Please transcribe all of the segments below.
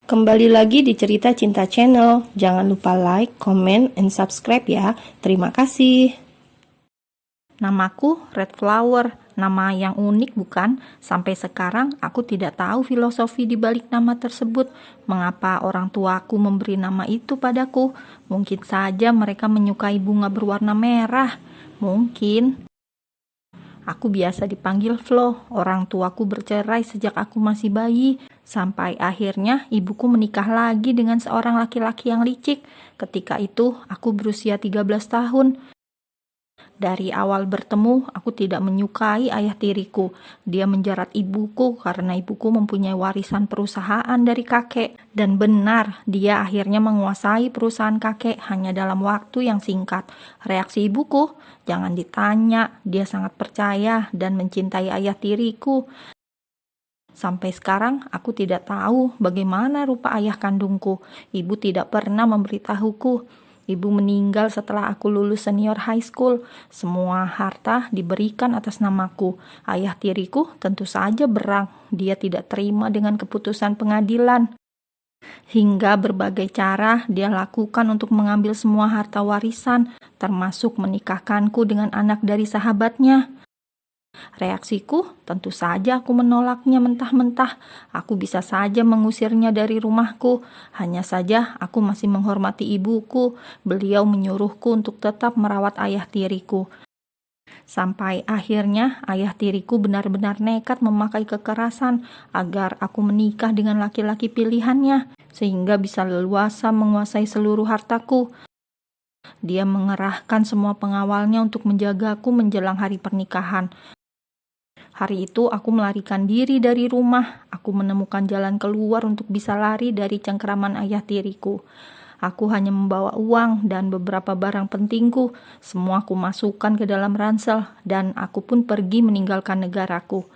Kembali lagi di Cerita Cinta Channel. Jangan lupa like, comment, and subscribe ya. Terima kasih. Namaku Red Flower. Nama yang unik bukan? Sampai sekarang aku tidak tahu filosofi di balik nama tersebut. Mengapa orang tuaku memberi nama itu padaku? Mungkin saja mereka menyukai bunga berwarna merah. Mungkin. Aku biasa dipanggil Flo. Orang tuaku bercerai sejak aku masih bayi. Sampai akhirnya ibuku menikah lagi dengan seorang laki-laki yang licik. Ketika itu aku berusia 13 tahun. Dari awal bertemu, aku tidak menyukai ayah tiriku. Dia menjarat ibuku karena ibuku mempunyai warisan perusahaan dari kakek. Dan benar, dia akhirnya menguasai perusahaan kakek hanya dalam waktu yang singkat. Reaksi ibuku, jangan ditanya, dia sangat percaya dan mencintai ayah tiriku. Sampai sekarang aku tidak tahu bagaimana rupa ayah kandungku. Ibu tidak pernah memberitahuku. Ibu meninggal setelah aku lulus senior high school. Semua harta diberikan atas namaku. Ayah tiriku tentu saja berang. Dia tidak terima dengan keputusan pengadilan. Hingga berbagai cara dia lakukan untuk mengambil semua harta warisan, termasuk menikahkanku dengan anak dari sahabatnya. Reaksiku, tentu saja aku menolaknya mentah-mentah. Aku bisa saja mengusirnya dari rumahku. Hanya saja aku masih menghormati ibuku. Beliau menyuruhku untuk tetap merawat ayah tiriku. Sampai akhirnya ayah tiriku benar-benar nekat memakai kekerasan agar aku menikah dengan laki-laki pilihannya, sehingga bisa leluasa menguasai seluruh hartaku. Dia mengerahkan semua pengawalnya untuk menjagaku menjelang hari pernikahan. Hari itu aku melarikan diri dari rumah. Aku menemukan jalan keluar untuk bisa lari dari cengkeraman ayah tiriku. Aku hanya membawa uang dan beberapa barang pentingku. Semua aku masukkan ke dalam ransel dan aku pun pergi meninggalkan negaraku.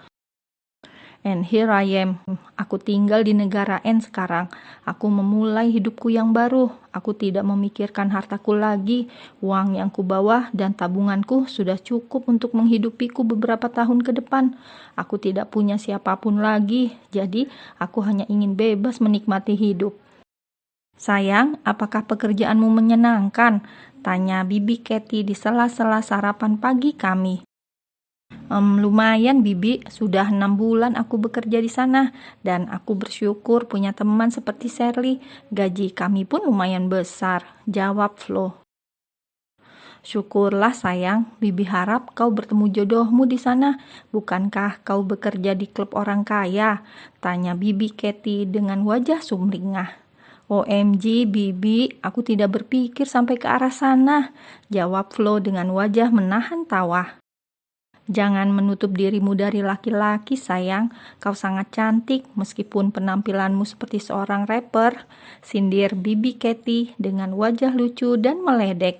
And here I am. Aku tinggal di negara N sekarang. Aku memulai hidupku yang baru. Aku tidak memikirkan hartaku lagi. Uang yang kubawa dan tabunganku sudah cukup untuk menghidupiku beberapa tahun ke depan. Aku tidak punya siapapun lagi. Jadi, aku hanya ingin bebas menikmati hidup. Sayang, apakah pekerjaanmu menyenangkan? Tanya Bibi Katy di sela-sela sarapan pagi kami. Lumayan Bibi, sudah 6 bulan aku bekerja di sana dan aku bersyukur punya teman seperti Shirley. Gaji kami pun lumayan besar, jawab Flo. Syukurlah sayang, Bibi harap kau bertemu jodohmu di sana. Bukankah kau bekerja di klub orang kaya? Tanya Bibi Katy dengan wajah sumringah. OMG Bibi, aku tidak berpikir sampai ke arah sana, jawab Flo dengan wajah menahan tawa. Jangan menutup dirimu dari laki-laki sayang, kau sangat cantik meskipun penampilanmu seperti seorang rapper, sindir Bibi Katy dengan wajah lucu dan meledek.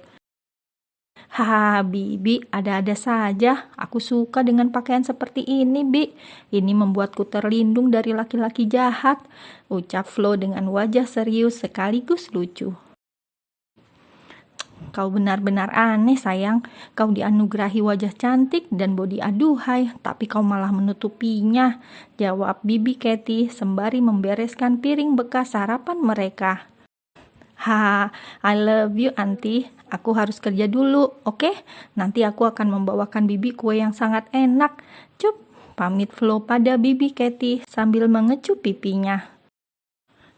Haha Bibi, ada-ada saja, aku suka dengan pakaian seperti ini Bi, ini membuatku terlindung dari laki-laki jahat, ucap Flo dengan wajah serius sekaligus lucu. Kau benar-benar aneh sayang, kau dianugerahi wajah cantik dan bodi aduhai, tapi kau malah menutupinya, jawab Bibi Katy sembari membereskan piring bekas sarapan mereka. Haha, I love you auntie, aku harus kerja dulu, oke? Nanti aku akan membawakan Bibi kue yang sangat enak. Cup, pamit Flo pada Bibi Katy sambil mengecup pipinya.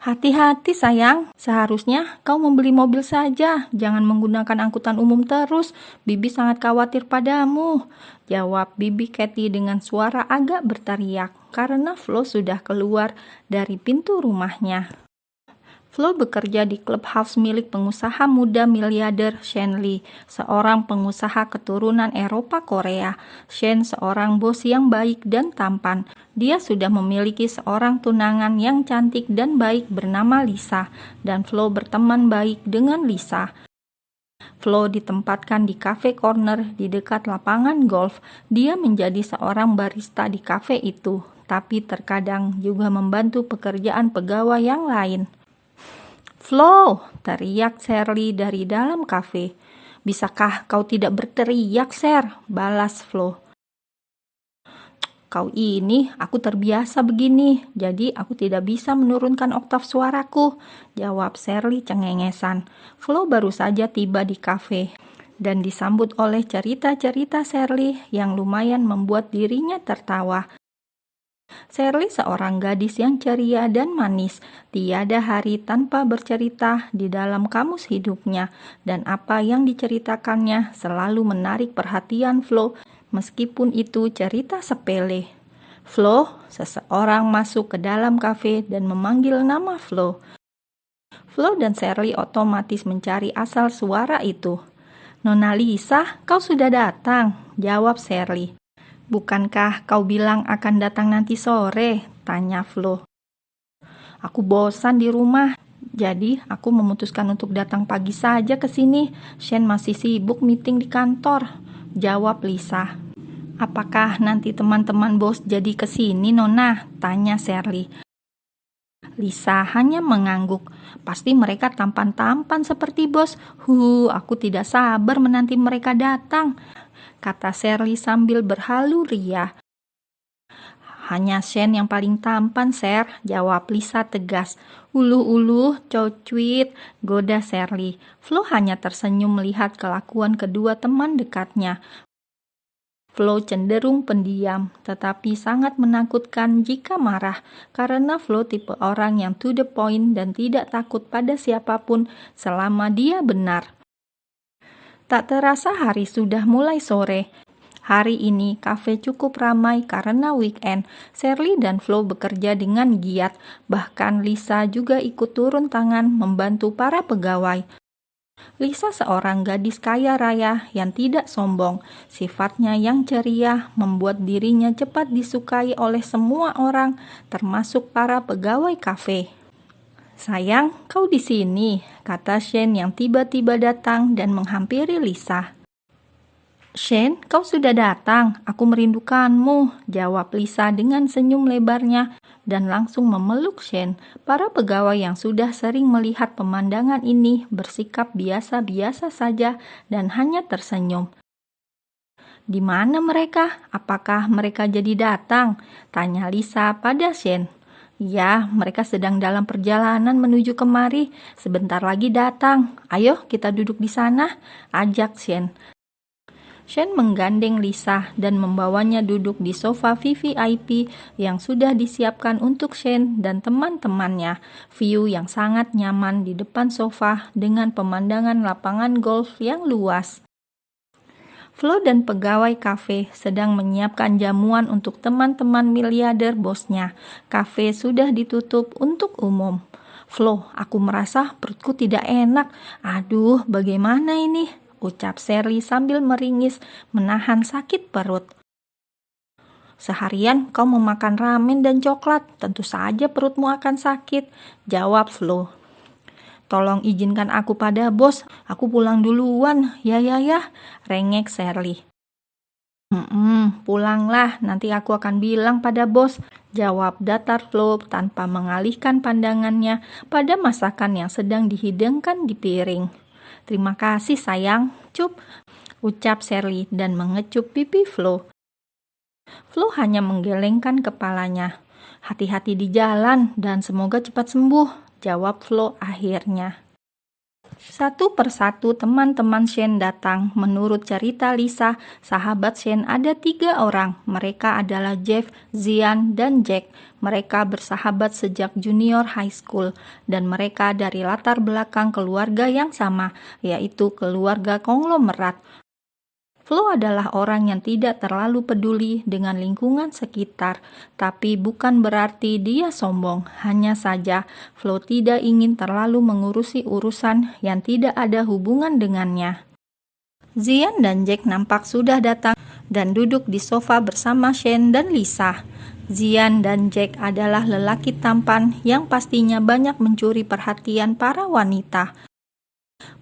Hati-hati sayang, seharusnya kau membeli mobil saja, jangan menggunakan angkutan umum terus, Bibi sangat khawatir padamu, jawab Bibi Katy dengan suara agak berteriak, karena Flo sudah keluar dari pintu rumahnya. Flo bekerja di clubhouse milik pengusaha muda miliarder Shane Lee, seorang pengusaha keturunan Eropa Korea. Shane seorang bos yang baik dan tampan. Dia sudah memiliki seorang tunangan yang cantik dan baik bernama Lisa, dan Flo berteman baik dengan Lisa. Flo ditempatkan di cafe corner di dekat lapangan golf. Dia menjadi seorang barista di cafe itu, tapi terkadang juga membantu pekerjaan pegawai yang lain. Flo, teriak Shirley dari dalam kafe. Bisakah kau tidak berteriak, Sher? Balas Flo. Kau ini, aku terbiasa begini, jadi aku tidak bisa menurunkan oktav suaraku, jawab Shirley cengengesan. Flo baru saja tiba di kafe dan disambut oleh cerita-cerita Shirley yang lumayan membuat dirinya tertawa. Shirley seorang gadis yang ceria dan manis, tiada hari tanpa bercerita di dalam kamus hidupnya, dan apa yang diceritakannya selalu menarik perhatian Flo, meskipun itu cerita sepele. Flo, seseorang masuk ke dalam kafe dan memanggil nama Flo. Flo dan Shirley otomatis mencari asal suara itu. "Nona Lisa, kau sudah datang," jawab Shirley. "Bukankah kau bilang akan datang nanti sore?" tanya Flo. "Aku bosan di rumah, jadi aku memutuskan untuk datang pagi saja ke sini. Shane masih sibuk meeting di kantor," jawab Lisa. "Apakah nanti teman-teman bos jadi ke sini, Nona?" tanya Shirley. Lisa hanya mengangguk. "Pasti mereka tampan-tampan seperti bos. Aku tidak sabar menanti mereka datang," kata Shirley sambil berhalu ria. "Hanya Shane yang paling tampan, Sher," jawab Lisa tegas. "Uluh-uluh, cocuit," goda Shirley. Flo hanya tersenyum melihat kelakuan kedua teman dekatnya. Flo cenderung pendiam, tetapi sangat menakutkan jika marah, karena Flo tipe orang yang to the point dan tidak takut pada siapapun selama dia benar. Tak terasa hari sudah mulai sore. Hari ini kafe cukup ramai karena weekend. Shirley dan Flo bekerja dengan giat, bahkan Lisa juga ikut turun tangan membantu para pegawai. Lisa seorang gadis kaya raya yang tidak sombong. Sifatnya yang ceria membuat dirinya cepat disukai oleh semua orang, termasuk para pegawai kafe. "Sayang, kau di sini," kata Shane yang tiba-tiba datang dan menghampiri Lisa. "Shane, kau sudah datang. Aku merindukanmu," jawab Lisa dengan senyum lebarnya dan langsung memeluk Shane. Para pegawai yang sudah sering melihat pemandangan ini bersikap biasa-biasa saja dan hanya tersenyum. "Di mana mereka? Apakah mereka jadi datang?" tanya Lisa pada Shane. "Ya, mereka sedang dalam perjalanan menuju kemari. Sebentar lagi datang. Ayo kita duduk di sana," ajak Shane. Shane menggandeng Lisa dan membawanya duduk di sofa VVIP yang sudah disiapkan untuk Shane dan teman-temannya. View yang sangat nyaman di depan sofa dengan pemandangan lapangan golf yang luas. Flo dan pegawai kafe sedang menyiapkan jamuan untuk teman-teman miliarder bosnya. Kafe sudah ditutup untuk umum. "Flo, aku merasa perutku tidak enak. Aduh, bagaimana ini?" ucap Shirley sambil meringis menahan sakit perut. "Seharian kau memakan ramen dan coklat, tentu saja perutmu akan sakit," jawab Flo. "Tolong izinkan aku pada bos, aku pulang duluan." Ya, rengek Shirley. Pulanglah, nanti aku akan bilang pada bos," jawab datar Flo tanpa mengalihkan pandangannya pada masakan yang sedang dihidangkan di piring. "Terima kasih sayang, cup," ucap Shirley dan mengecup pipi Flo. Flo hanya menggelengkan kepalanya. "Hati-hati di jalan dan semoga cepat sembuh," jawab Flo akhirnya. Satu persatu teman-teman Shane datang. Menurut cerita Lisa, sahabat Shane ada 3 orang. Mereka adalah Jeff, Zian, dan Jack. Mereka bersahabat sejak junior high school dan mereka dari latar belakang keluarga yang sama, yaitu keluarga konglomerat. Flo adalah orang yang tidak terlalu peduli dengan lingkungan sekitar, tapi bukan berarti dia sombong. Hanya saja Flo tidak ingin terlalu mengurusi urusan yang tidak ada hubungan dengannya. Zian dan Jack nampak sudah datang dan duduk di sofa bersama Shane dan Lisa. Zian dan Jack adalah lelaki tampan yang pastinya banyak mencuri perhatian para wanita.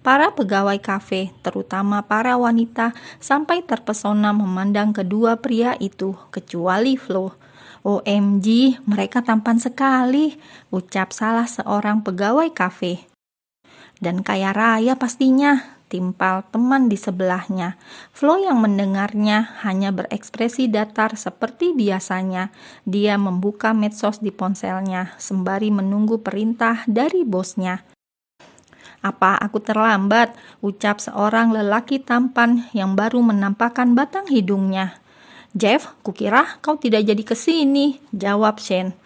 Para pegawai kafe, terutama para wanita, sampai terpesona memandang kedua pria itu, kecuali Flo. "OMG, mereka tampan sekali," ucap salah seorang pegawai kafe. "Dan kaya raya pastinya," timpal teman di sebelahnya. Flo yang mendengarnya hanya berekspresi datar seperti biasanya. Dia membuka medsos di ponselnya sembari menunggu perintah dari bosnya. "Apa aku terlambat?" ucap seorang lelaki tampan yang baru menampakkan batang hidungnya. "Jeff, kukira kau tidak jadi kesini," jawab Shane.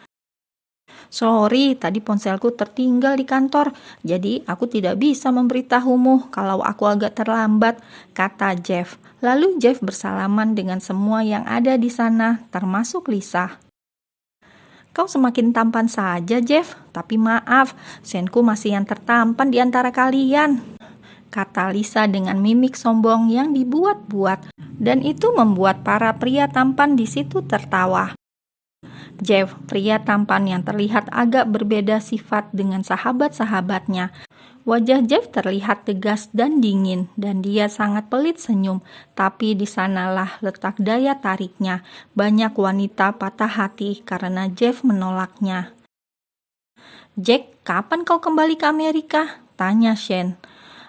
"Sorry, tadi ponselku tertinggal di kantor, jadi aku tidak bisa memberitahumu kalau aku agak terlambat," kata Jeff. Lalu Jeff bersalaman dengan semua yang ada di sana, termasuk Lisa. "Kau semakin tampan saja, Jeff, tapi maaf, Senku masih yang tertampan di antara kalian," kata Lisa dengan mimik sombong yang dibuat-buat, dan itu membuat para pria tampan di situ tertawa. Jeff, pria tampan yang terlihat agak berbeda sifat dengan sahabat-sahabatnya. Wajah Jeff terlihat tegas dan dingin, dan dia sangat pelit senyum. Tapi di sanalah letak daya tariknya. Banyak wanita patah hati karena Jeff menolaknya. "Jack, kapan kau kembali ke Amerika?" tanya Shane.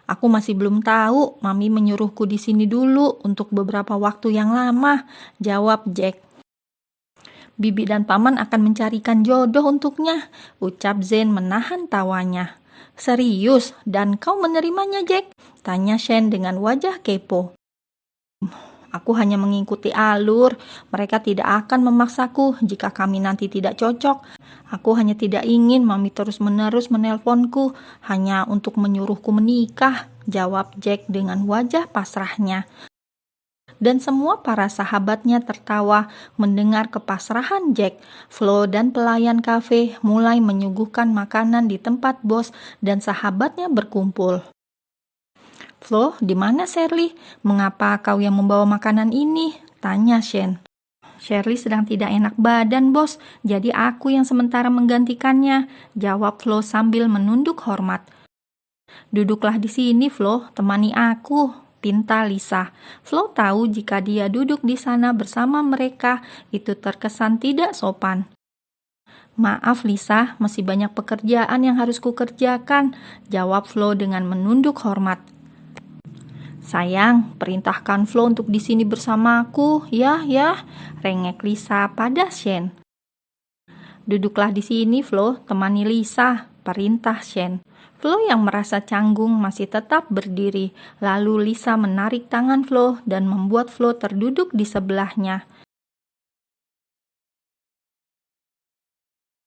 "Aku masih belum tahu, Mami menyuruhku di sini dulu untuk beberapa waktu yang lama," jawab Jack. "Bibi dan Paman akan mencarikan jodoh untuknya," ucap Zane menahan tawanya. "Serius? Dan kau menerimanya, Jack?" tanya Shane dengan wajah kepo. "Aku hanya mengikuti alur. Mereka tidak akan memaksaku jika kami nanti tidak cocok. Aku hanya tidak ingin Mami terus-menerus menelponku hanya untuk menyuruhku menikah," jawab Jack dengan wajah pasrahnya. Dan semua para sahabatnya tertawa mendengar kepasrahan Jack. Flo dan pelayan kafe mulai menyuguhkan makanan di tempat bos dan sahabatnya berkumpul. "Flo, di mana Shirley? Mengapa kau yang membawa makanan ini?" tanya Shane. "Shirley sedang tidak enak badan, bos, jadi aku yang sementara menggantikannya," jawab Flo sambil menunduk hormat. "Duduklah di sini, Flo, temani aku," pinta Lisa. Flo tahu jika dia duduk di sana bersama mereka, itu terkesan tidak sopan. "Maaf Lisa, masih banyak pekerjaan yang harus kukerjakan," jawab Flo dengan menunduk hormat. "Sayang, perintahkan Flo untuk di sini bersamaku, ya, rengek Lisa pada Shane. "Duduklah di sini, Flo, temani Lisa," perintah Shane. Flo yang merasa canggung masih tetap berdiri, lalu Lisa menarik tangan Flo dan membuat Flo terduduk di sebelahnya.